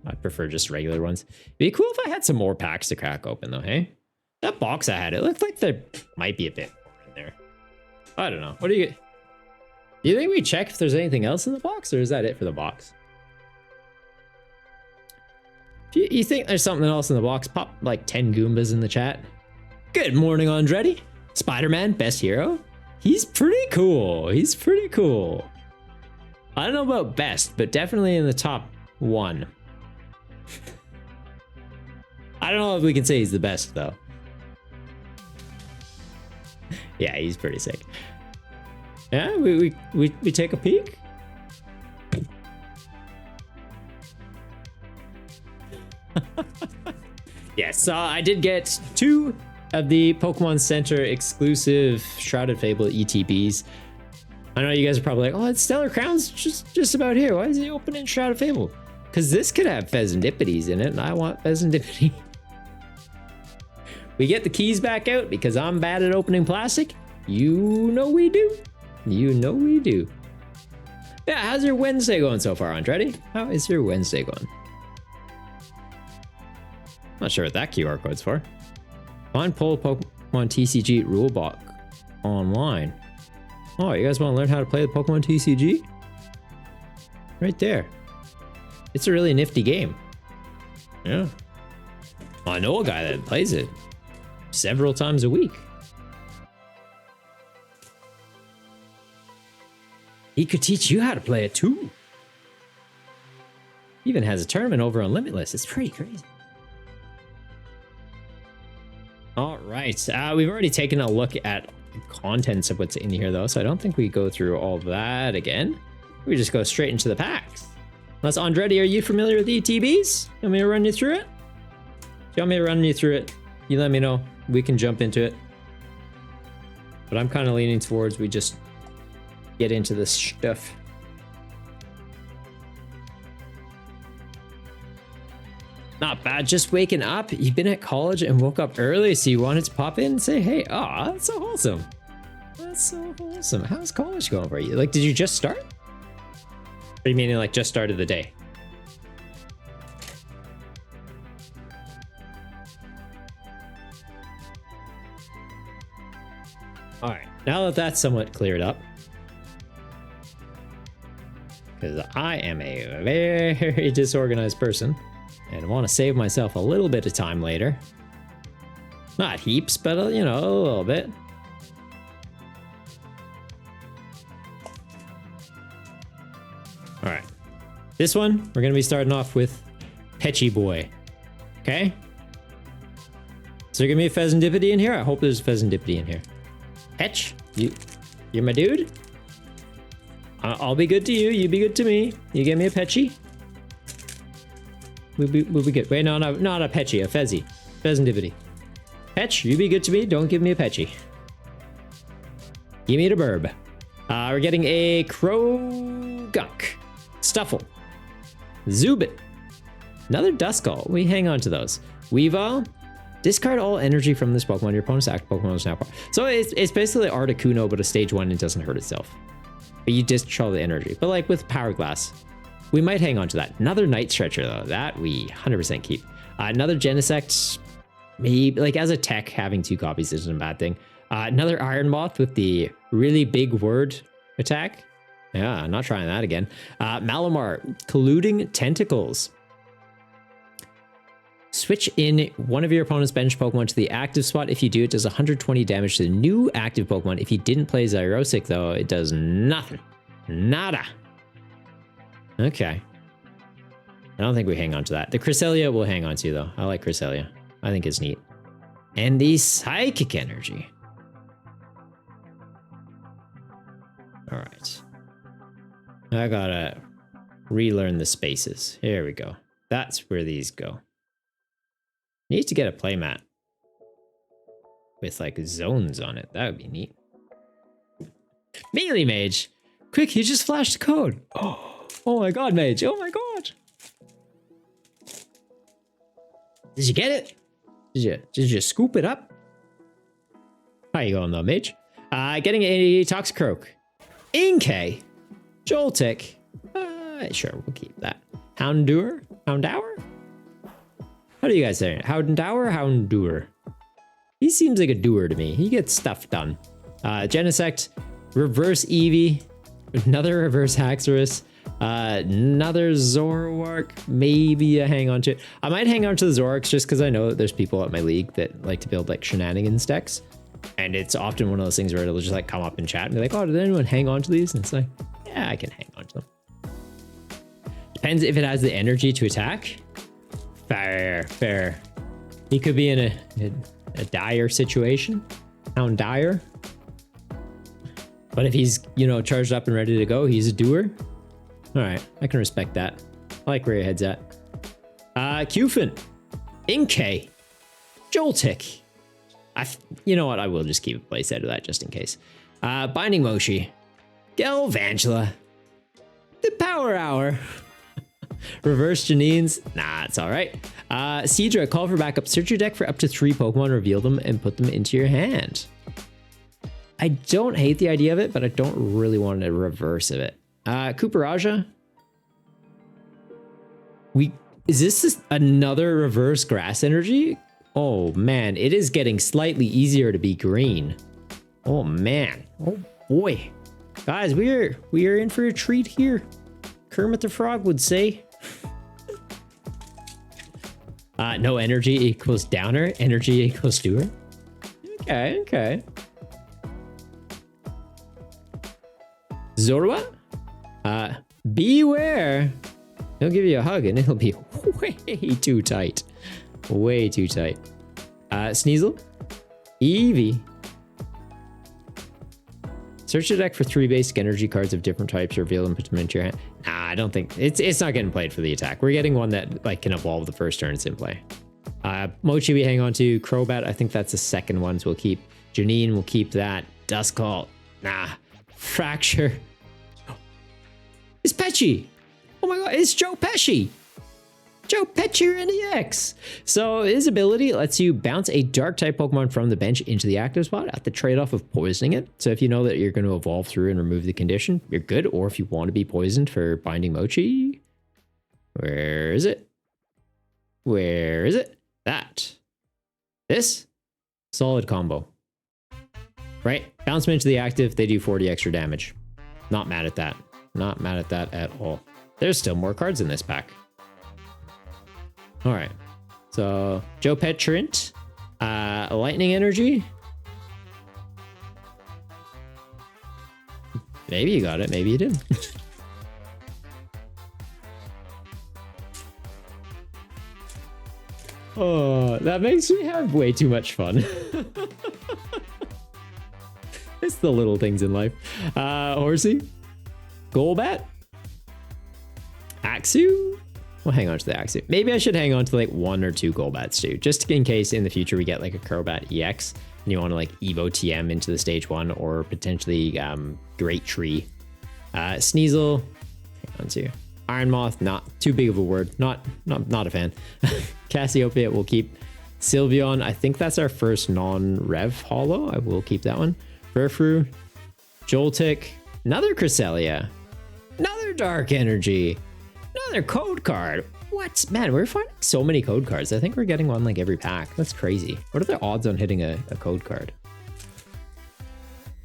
I prefer just regular ones. It'd be cool if I had some more packs to crack open though, hey? That box I had, it looked like there might be a bit more in there. I don't know. What do you think we check if there's anything else in the box, or is that it for the box? If you think there's something else in the box, pop like 10 Goombas in the chat. Good morning, Andretti. Spider-Man, best hero. He's pretty cool. He's pretty cool. I don't know about best, but definitely in the top 1. I don't know if we can say he's the best though. Yeah, he's pretty sick. Yeah, we take a peek. Yeah, so I did get 2 of the Pokemon Center exclusive Shrouded Fable ETBs. I know you guys are probably like, oh, it's Stellar Crown's just about here. Why is he opening Shrouded Fable? Because this could have Phesandipities in it, and I want Phesandipity. We get the keys back out because I'm bad at opening plastic. You know we do. You know we do. Yeah, how's your Wednesday going so far, Andretti? How is your Wednesday going? Not sure what that QR code's for. Find Pull Pokemon TCG Rulebook online. Oh, you guys want to learn how to play the Pokemon TCG? Right there. It's a really nifty game. Yeah. I know a guy that plays it several times a week. He could teach you how to play it too. He even has a tournament over on Limitless. It's pretty crazy. All right. We've already taken a look at the contents of what's in here though, so I don't think we go through all that again. We just go straight into the packs. Unless Andretti, are you familiar with ETBs? You want me to run you through it? Do you want me to run you through it? You let me know. We can jump into it. But I'm kind of leaning towards we just get into this stuff. Not bad, just waking up. You've been at college and woke up early, so you wanted to pop in and say, hey, aw, that's so wholesome. That's so wholesome. How's college going for you? Like, did you just start? Or you meaning like just started the day? All right, now that that's somewhat cleared up, because I am a very disorganized person and want to save myself a little bit of time later. Not heaps, but you know, a little bit. All right, this one, we're going to be starting off with Petchy Boy. Okay? Is there going to be a Pheasantipity in here? I hope there's a Pheasantipity in here. Petch, you're my dude. I'll be good to you. You be good to me. You give me a Petchy. We'll be good. Wait, no, not a Petchy, a Fezzy. Pheasantipity. Petch, you be good to me. Don't give me a Petchy. Give me the burb. We're getting a Croagunk. Stuffle. Zubit. Another Duskull. We hang on to those. Weavile. Discard all energy from this Pokemon. Your opponent's active Pokemon is now part. So it's basically Articuno, but a stage 1 and doesn't hurt itself. But you discharge all the energy. But like with Power Glass, we might hang on to that. Another Night Stretcher though, that we 100% keep. Another Genesect, maybe like as a tech, having 2 copies isn't a bad thing. Another Iron Moth with the really big word attack. Yeah, I'm not trying that again. Malamar, Colluding Tentacles. Switch in one of your opponent's bench Pokemon to the active spot. If you do, it does 120 damage to the new active Pokemon. If you didn't play Xyrosic, though, it does nothing. Nada. Okay. I don't think we hang on to that. The Cresselia we'll hang on to, though. I like Cresselia. I think it's neat. And the Psychic Energy. All right. I gotta relearn the spaces. Here we go. That's where these go. Need to get a playmat with like zones on it. That would be neat. Melee Mage, quick! You just flashed the code. Oh my god, Mage! Oh my god! Did you get it? Did you scoop it up? How you going though, Mage? Getting a Toxicroak, Inkay, Joltik. Sure, we'll keep that. Houndour. How do you guys say it? Houndour, Houndour. He seems like a doer to me. He gets stuff done. Genesect, Reverse Eevee, another Reverse Haxorus, another Zoroark, maybe a hang on to it. I might hang on to the Zoroarks just because I know that there's people at my league that like to build like shenanigans decks. And it's often one of those things where it'll just like come up in chat and be like, oh, did anyone hang on to these? And it's like, yeah, I can hang on to them. Depends if it has the energy to attack. Fair. He could be in a dire situation. Houndour. But if he's, charged up and ready to go, he's a doer. All right, I can respect that. I like where your head's at. Cufin, Inkay, Joltik. You know what? I will just keep a playset of that just in case. Binding Moshi, Galvantula, the Power Hour. Reverse Janines. Nah, it's all right. Seadra, call for backup. Search your deck for up to 3 Pokemon, reveal them, and put them into your hand. I don't hate the idea of it, but I don't really want a reverse of it. Cooperajah. Is this another reverse Grass Energy? Oh man, it is getting slightly easier to be green. Oh man. Oh boy. Guys, we are in for a treat here. Kermit the Frog would say. No energy equals downer. Energy equals doer. Okay. Zorua? Beware. He'll give you a hug and it'll be way too tight. Way too tight. Sneasel? Eevee. Search the deck for 3 basic energy cards of different types, reveal them, put them into your hand. Nah, I don't think it's not getting played for the attack. We're getting one that like can evolve the first turn it's in play. Mochi we hang on to. Crobat, I think that's the second one, so we'll keep. Janine, we'll keep that. Duskull, nah. Fracture. It's Pesci. Oh my god, it's Joe Pesci. Joe Petcher NEX. So his ability lets you bounce a dark type Pokemon from the bench into the active spot at the trade-off of poisoning it. So if you know that you're going to evolve through and remove the condition, you're good. Or if you want to be poisoned for Binding Mochi, where is it? This solid combo, right? Bounce them into the active, they do 40 extra damage. Not mad at that. Not mad at that at all. There's still more cards in this pack. All right, so Joe Petrint, Lightning Energy. Maybe you got it, maybe you didn't. Oh, that makes me have way too much fun. It's the little things in life. Horsey, Golbat, Axew. We'll hang on to the Axew. Maybe I should hang on to like 1 or 2 Golbats too, just in case in the future we get like a Crobat EX and you want to like Evo TM into the stage 1 or potentially Great Tree. Sneasel, hang on to. Iron Moth, not too big of a word. Not a fan. Cassiopeia we'll keep. Sylveon, I think that's our first non-rev holo. I will keep that one. Furfrou, Joltik, another Cresselia, another Dark Energy, another code card. What? Man, we're finding so many code cards. I think we're getting one like every pack. That's crazy. What are the odds on hitting a code card?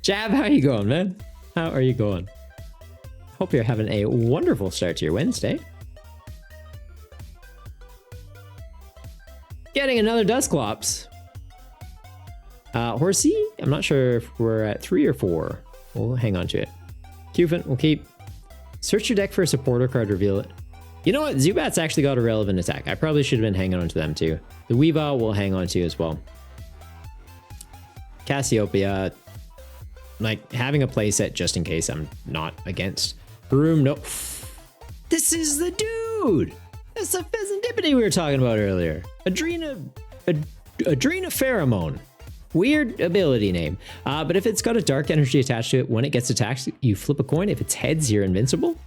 Jab, how you going, man? How are you going? Hope you're having a wonderful start to your Wednesday. Getting another Dusclops. Horsey, I'm not sure if we're at 3 or 4. We'll hang on to it. Cufant, we'll keep. Search your deck for a supporter card, reveal it. You know what? Zubat's actually got a relevant attack. I probably should have been hanging on to them too. The Weavile we'll hang on to as well. Cassiopeia, like having a playset just in case I'm not against. Broom, no. This is the dude! That's the Pheasantipity we were talking about earlier. Adrena Pheromone. Weird ability name. But if it's got a dark energy attached to it, when it gets attacked, you flip a coin. If it's heads, you're invincible.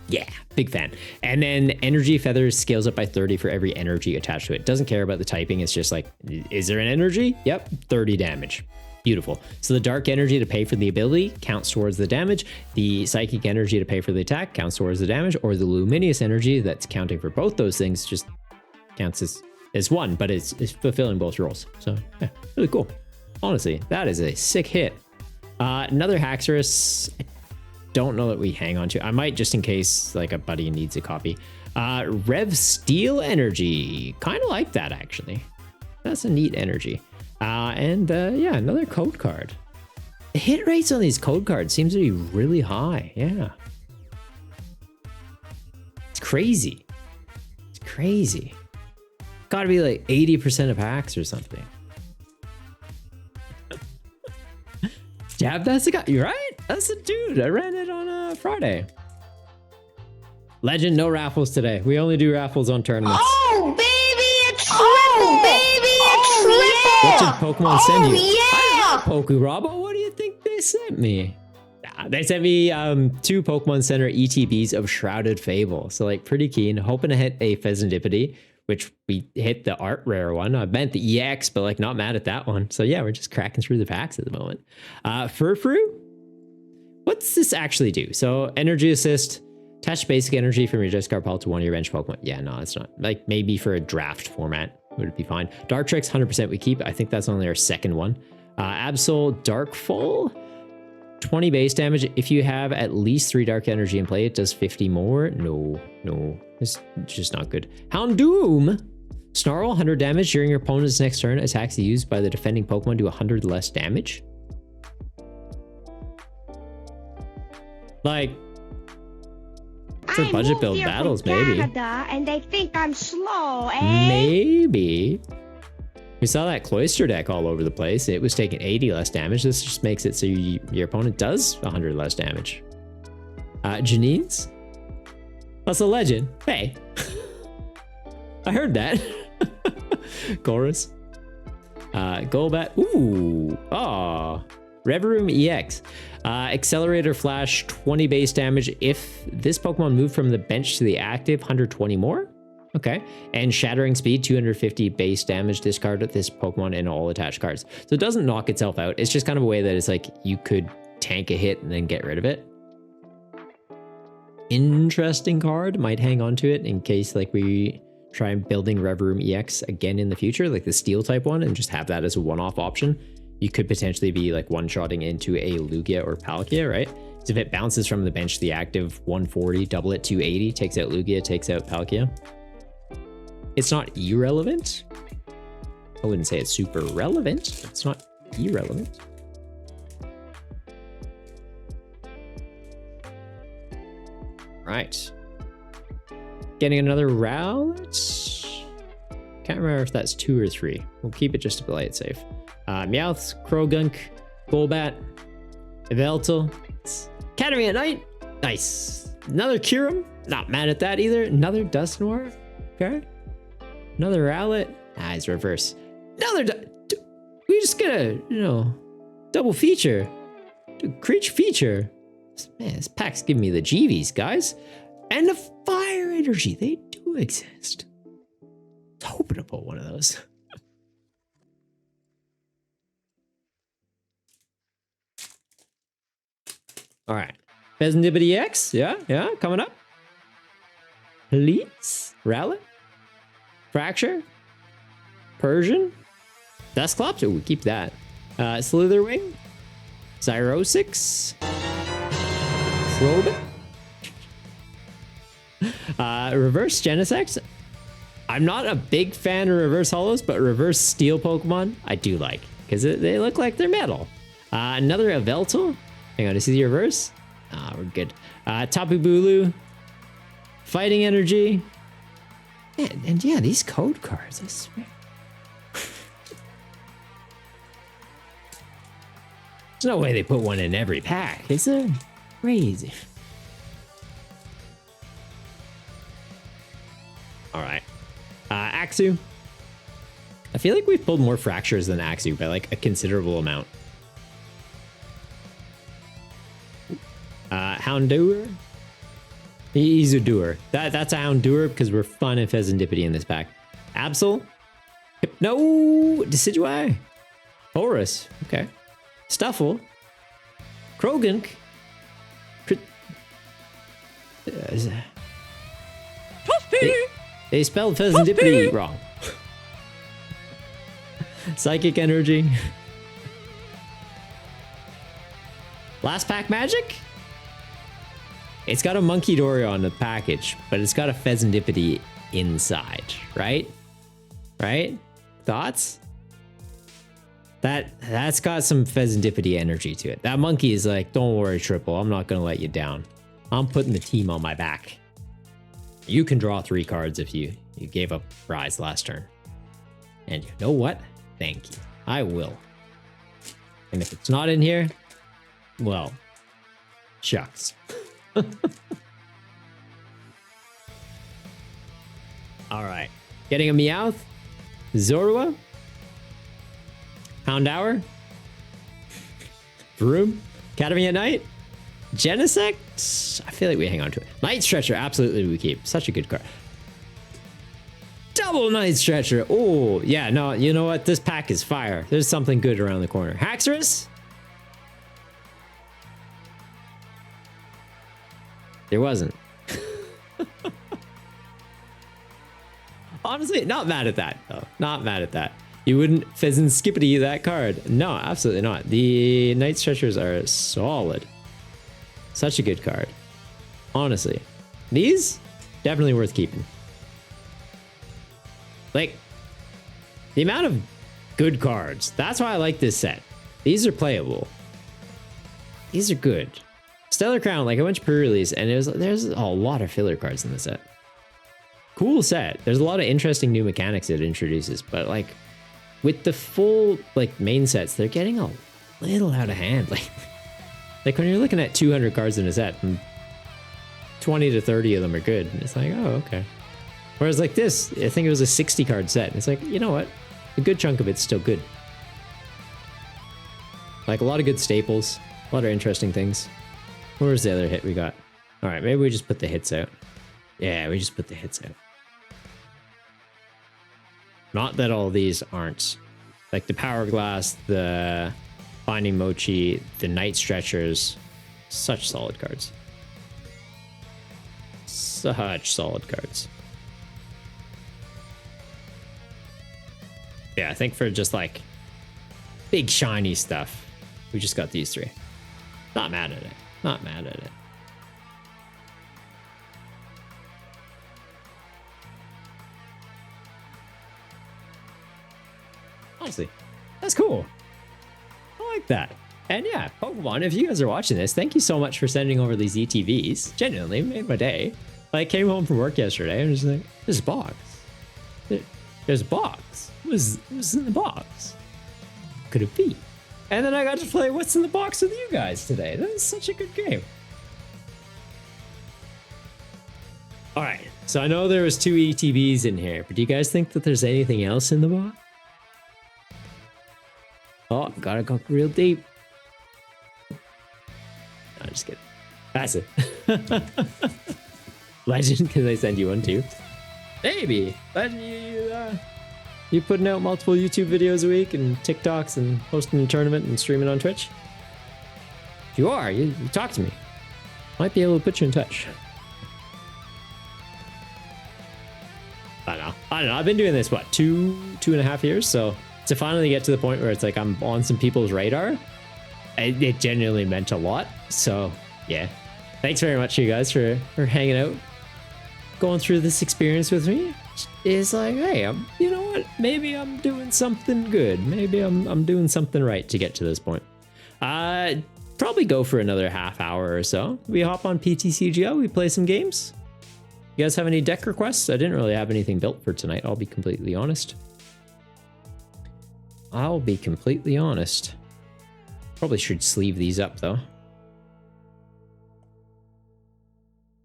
Yeah, big fan. And then Energy Feathers scales up by 30 for every energy attached to it. Doesn't care about the typing. It's just like, is there an energy? Yep, 30 damage. Beautiful. So the dark energy to pay for the ability counts towards the damage. The psychic energy to pay for the attack counts towards the damage, or the luminous energy that's counting for both those things just counts as one, but it's fulfilling both roles. So yeah, really cool. Honestly, that is a sick hit. Another Haxorus. I don't know that we hang on to. I might just in case like a buddy needs a copy. Rev Steel Energy. Kind of like that actually. That's a neat energy. Yeah, another code card. The hit rates on these code cards seems to be really high. Yeah. It's crazy. It's crazy. Gotta be like 80% of packs or something. Jab, that's the guy. You're right. That's the dude. I ran it on Friday. Legend, no raffles today. We only do raffles on tournaments. Oh, baby, it's triple, baby, it's triple. What did Pokemon send you? Yeah. I don't know, Pokérobot. What do you think they sent me? They sent me 2 Pokemon Center ETBs of Shrouded Fable. So like pretty keen. Hoping to hit a Pheasantipity, which we hit the art rare one. I meant the EX, but like not mad at that one. So yeah, we're just cracking through the packs at the moment. Furfrou? What's this actually do? So energy assist, attach basic energy from your discard pile to one of your bench Pokemon. Yeah, no, it's not. Like maybe for a draft format would it be fine. Dartrix, 100% we keep. I think that's only our second one. Absol, Darkfall, 20 base damage. If you have at least 3 dark energy in play, it does 50 more. No, it's just not good. Houndoom, Snarl, 100 damage during your opponent's next turn. Attacks used by the defending Pokemon do 100 less damage. Like, for budget build battles, maybe. Canada, and they think I'm slow, eh? Maybe. We saw that Cloyster deck all over the place. It was taking 80 less damage. This just makes it so your opponent does 100 less damage. Janine's? That's a legend. Hey. I heard that. Chorus. Golbat. Ooh. Oh. Revavroom EX. Accelerator Flash, 20 base damage. If this Pokemon moved from the bench to the active, 120 more. Okay. And Shattering Speed, 250 base damage. Discard this Pokemon and all attached cards. So it doesn't knock itself out. It's just kind of a way that it's like you could tank a hit and then get rid of it. Interesting card. Might hang on to it in case like we try building Revavroom EX again in the future, like the Steel type one, and just have that as a one-off option. You could potentially be like one-shotting into a Lugia or Palkia, right? So if it bounces from the bench to the active, 140, double it 280, takes out Lugia, takes out Palkia. It's not irrelevant. I wouldn't say it's super relevant, but it's not irrelevant. Right. Getting another Rowlet. Can't remember if that's 2 or 3. We'll keep it just to play it safe. Meowth, Krogunk, Golbat, Yveltal, Academy at Night. Nice. Another Kyurem. Not mad at that either. Another Dusknoir. Okay. Another Rowlet. Ah, it's reverse. Another. We just get a, double feature. Creature feature. Man, this pack's giving me the GVs, guys. And the Fire Energy. They do exist. I was hoping to pull one of those. All right. Pheasantipity X. Yeah, coming up. Please. Rally. Fracture. Persian. Dusclops. Oh, we keep that. Slitherwing. Xyrosix. Probit. Reverse Genesect. I'm not a big fan of reverse hollows, but reverse steel Pokemon I do like because they look like they're metal. Another Yveltal. Hang on, is the reverse? We're good. Tapu Bulu. Fighting Energy. And yeah, these code cards, I swear. There's no way they put one in every pack, is there? Crazy. All right. Axew. I feel like we've pulled more fractures than Axew by like a considerable amount. Houndour. Izudur. That's a Houndour because we're fun and Pheasantipity in this pack. Absol. Hypno. Decidueye. Horus. Okay. Stuffle. Krogunk. They spelled Pheasantipity wrong. Psychic Energy. Last pack magic? It's got a Munkidori on the package, but it's got a Pheasantipity inside, right? Right? Thoughts? That's got some Pheasantipity energy to it. That monkey is like, don't worry, Triple, I'm not gonna let you down. I'm putting the team on my back. You can draw 3 cards if you gave up Rise last turn. And you know what? Thank you. I will. And if it's not in here, well, shucks. All right. Getting a Meowth. Zorua. Houndour. Vroom. Academy at Night. Genesect. I feel like we hang on to it. Night Stretcher. Absolutely we keep. Such a good card. Double Night Stretcher. Oh, yeah. No, you know what? This pack is fire. There's something good around the corner. Haxorus. There wasn't. Honestly, not mad at that, though. Not mad at that. You wouldn't Pheasant Skippity that card. No, absolutely not. The Night Stretchers are solid. Such a good card. Honestly. These, definitely worth keeping. Like, the amount of good cards. That's why I like this set. These are playable. These are good. Stellar Crown, like I went to pre-release and there's a lot of filler cards in the set. Cool set. There's a lot of interesting new mechanics it introduces, but like with the full like main sets, they're getting a little out of hand. Like when you're looking at 200 cards in a set, and 20 to 30 of them are good. And it's like, oh, okay. Whereas like this, I think it was a 60 card set. And it's like, you know what? A good chunk of it's still good. Like a lot of good staples, a lot of interesting things. Where's the other hit we got? All right, maybe we just put the hits out. Yeah, we just put the hits out. Not that all these aren't. Like the Power Glass, the Finding Mochi, the Night Stretchers. Such solid cards. Such solid cards. Yeah, I think for just like big shiny stuff, we just got these 3. Not mad at it. Not mad at it. Honestly, that's cool. I like that. And yeah, Pokemon, if you guys are watching this, thank you so much for sending over these ETBs. Genuinely made my day. I came home from work yesterday and was like, there's a box. There's a box. What's in the box? Could it be? And then I got to play What's in the Box with you guys today. That was such a good game. All right, so I know there was 2 ETBs in here, but do you guys think that there's anything else in the box? Oh, gotta go real deep. No, just kidding. That's it. Legend, can I send you one too? Maybe. Legend, you putting out multiple YouTube videos a week and TikToks and hosting a tournament and streaming on Twitch? If you are, you talk to me. Might be able to put you in touch. I don't know. I've been doing this, what, 2.5 years? So to finally get to the point where it's like I'm on some people's radar, it genuinely meant a lot. So yeah, thanks very much, you guys, for hanging out, going through this experience with me. It's like, hey, you know what? Maybe I'm doing something good. Maybe I'm doing something right to get to this point. Probably go for another half hour or so. We hop on PTCGO, we play some games. You guys have any deck requests? I didn't really have anything built for tonight, I'll be completely honest. Probably should sleeve these up though.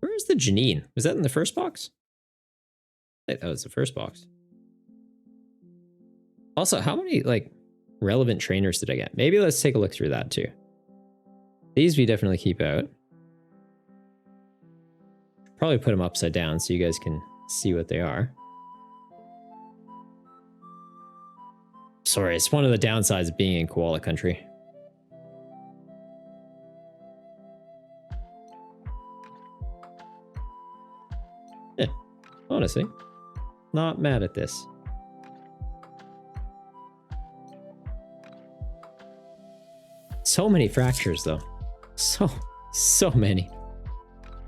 Where's the Janine? Was that in the first box? I think that was the first box. Also, how many like relevant trainers did I get? Maybe let's take a look through that too. These we definitely keep out. Probably put them upside down so you guys can see what they are. Sorry, it's one of the downsides of being in koala country. Yeah, honestly, not mad at this. So many fractures though. So many.